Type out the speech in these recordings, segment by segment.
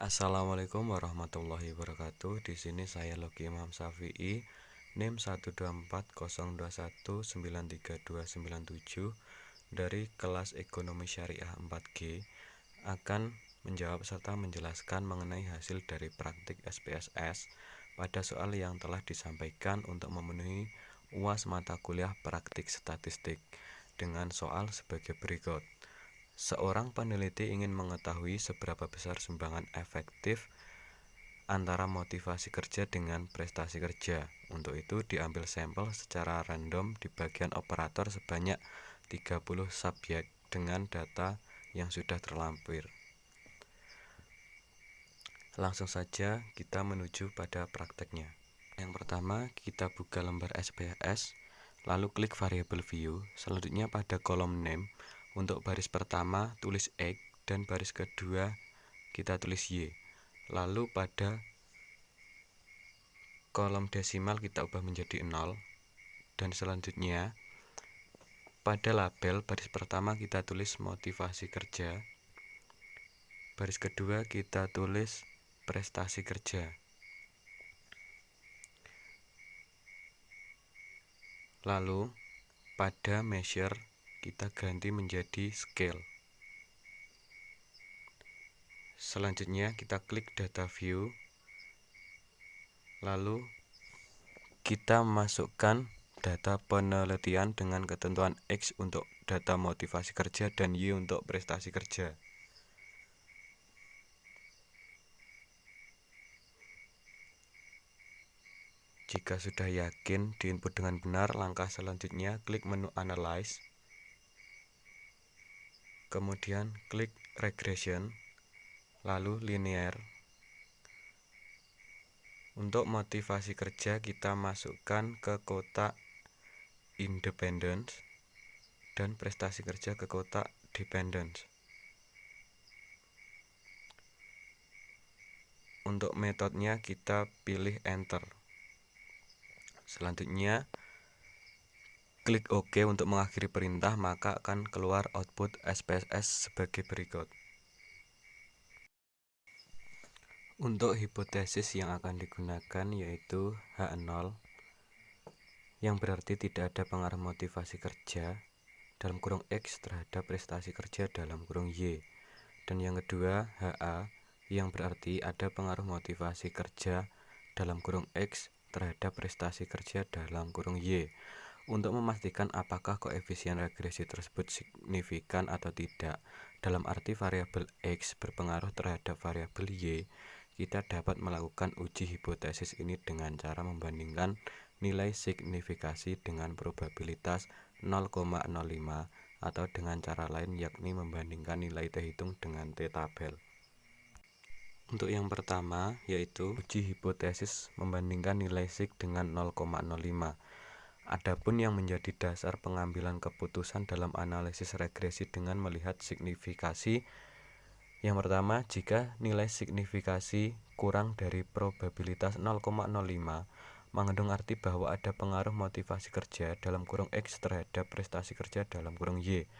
Assalamualaikum warahmatullahi wabarakatuh. Di sini saya Logi Imam Syafi'i, NIM 12401932997 dari kelas Ekonomi Syariah 4G akan menjawab serta menjelaskan mengenai hasil dari praktik SPSS pada soal yang telah disampaikan untuk memenuhi UAS mata kuliah praktik statistik dengan soal sebagai berikut. Seorang peneliti ingin mengetahui seberapa besar sumbangan efektif antara motivasi kerja dengan prestasi kerja. Untuk itu diambil sampel secara random di bagian operator sebanyak 30 subjek dengan data yang sudah terlampir. Langsung saja kita menuju pada prakteknya. Yang pertama, kita buka lembar SPSS, lalu klik variabel view. Selanjutnya pada kolom name, untuk baris pertama tulis X dan baris kedua kita tulis Y. Lalu pada kolom desimal kita ubah menjadi 0. Dan selanjutnya pada label baris pertama kita tulis motivasi kerja. Baris kedua kita tulis prestasi kerja. Lalu pada measure kita ganti menjadi scale. Selanjutnya kita klik data view. Lalu kita masukkan data penelitian dengan ketentuan X untuk data motivasi kerja dan Y untuk prestasi kerja. Jika sudah yakin diinput dengan benar, langkah selanjutnya klik menu Analyze. Kemudian klik Regression, lalu Linear. Untuk motivasi kerja kita masukkan ke kotak Independence dan prestasi kerja ke kotak Dependence. Untuk metodenya kita pilih Enter. Selanjutnya klik OK untuk mengakhiri perintah, maka akan keluar output SPSS sebagai berikut. Untuk hipotesis yang akan digunakan yaitu H0, yang berarti tidak ada pengaruh motivasi kerja dalam kurung X terhadap prestasi kerja dalam kurung Y. Dan yang kedua HA, yang berarti ada pengaruh motivasi kerja dalam kurung X terhadap prestasi kerja dalam kurung Y. Untuk memastikan apakah koefisien regresi tersebut signifikan atau tidak, dalam arti variabel X berpengaruh terhadap variabel Y, kita dapat melakukan uji hipotesis ini dengan cara membandingkan nilai signifikasi dengan probabilitas 0,05 atau dengan cara lain yakni membandingkan nilai T hitung dengan T tabel. Untuk yang pertama yaitu uji hipotesis membandingkan nilai sig dengan 0,05. Adapun yang menjadi dasar pengambilan keputusan dalam analisis regresi dengan melihat signifikasi, yang pertama, jika nilai signifikasi kurang dari probabilitas 0,05 mengandung arti bahwa ada pengaruh motivasi kerja dalam kurung X terhadap prestasi kerja dalam kurung Y.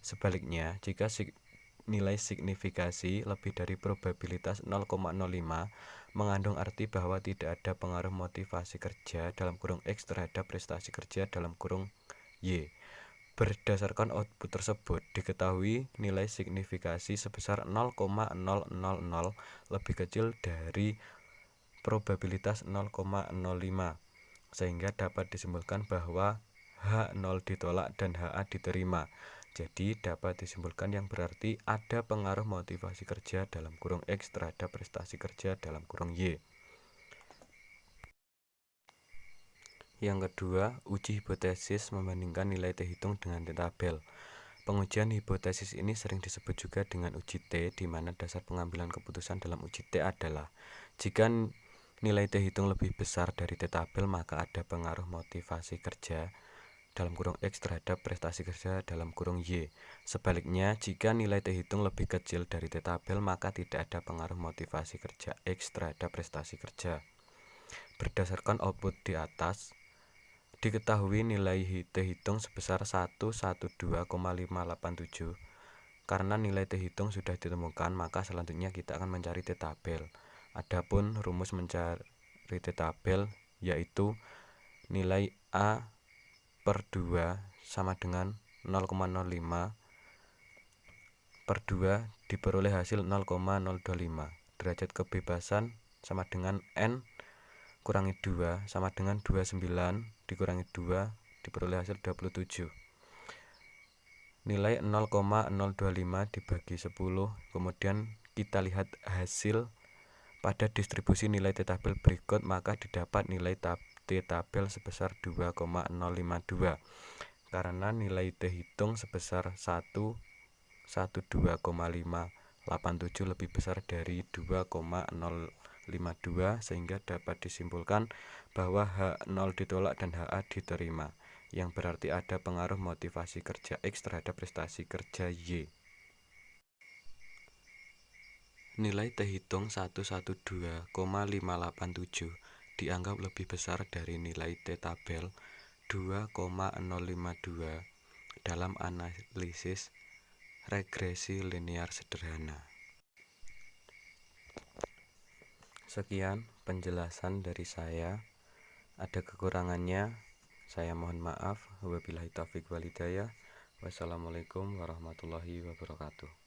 Sebaliknya, jika nilai signifikasi lebih dari probabilitas 0,05 mengandung arti bahwa tidak ada pengaruh motivasi kerja dalam kurung X terhadap prestasi kerja dalam kurung Y. Berdasarkan output tersebut, diketahui nilai signifikasi sebesar 0,000 lebih kecil dari probabilitas 0,05, sehingga dapat disimpulkan bahwa H0 ditolak dan HA diterima. Jadi dapat disimpulkan yang berarti ada pengaruh motivasi kerja dalam kurung X terhadap prestasi kerja dalam kurung Y. Yang kedua, uji hipotesis membandingkan nilai T hitung dengan T tabel. Pengujian hipotesis ini sering disebut juga dengan uji T, di mana dasar pengambilan keputusan dalam uji T adalah jika nilai T hitung lebih besar dari T tabel, maka ada pengaruh motivasi kerja dalam kurung X terhadap prestasi kerja dalam kurung Y. Sebaliknya, jika nilai T hitung lebih kecil dari T tabel, maka tidak ada pengaruh motivasi kerja X terhadap prestasi kerja. Berdasarkan output di atas, diketahui nilai T hitung sebesar 112,587 Karena nilai T hitung sudah ditemukan, maka selanjutnya kita akan mencari T tabel. Adapun rumus mencari T tabel yaitu nilai A per 2 sama dengan 0,05 per 2 diperoleh hasil 0,025. Derajat kebebasan sama dengan N kurangi 2 sama dengan 29 dikurangi 2 diperoleh hasil 27. Nilai 0,025 dibagi 10, kemudian kita lihat hasil pada distribusi nilai T tabel berikut, maka didapat nilai T tabel sebesar 2,052 karena nilai T hitung sebesar 112,587 lebih besar dari 2,052, sehingga dapat disimpulkan bahwa H0 ditolak dan HA diterima, yang berarti ada pengaruh motivasi kerja X terhadap prestasi kerja Y. Nilai T hitung 112,587 dianggap lebih besar dari nilai T tabel 2,052 dalam analisis regresi linear sederhana. Sekian penjelasan dari saya. Ada kekurangannya, saya mohon maaf. Wabillahi taufiq wal hidayah. Wassalamualaikum warahmatullahi wabarakatuh.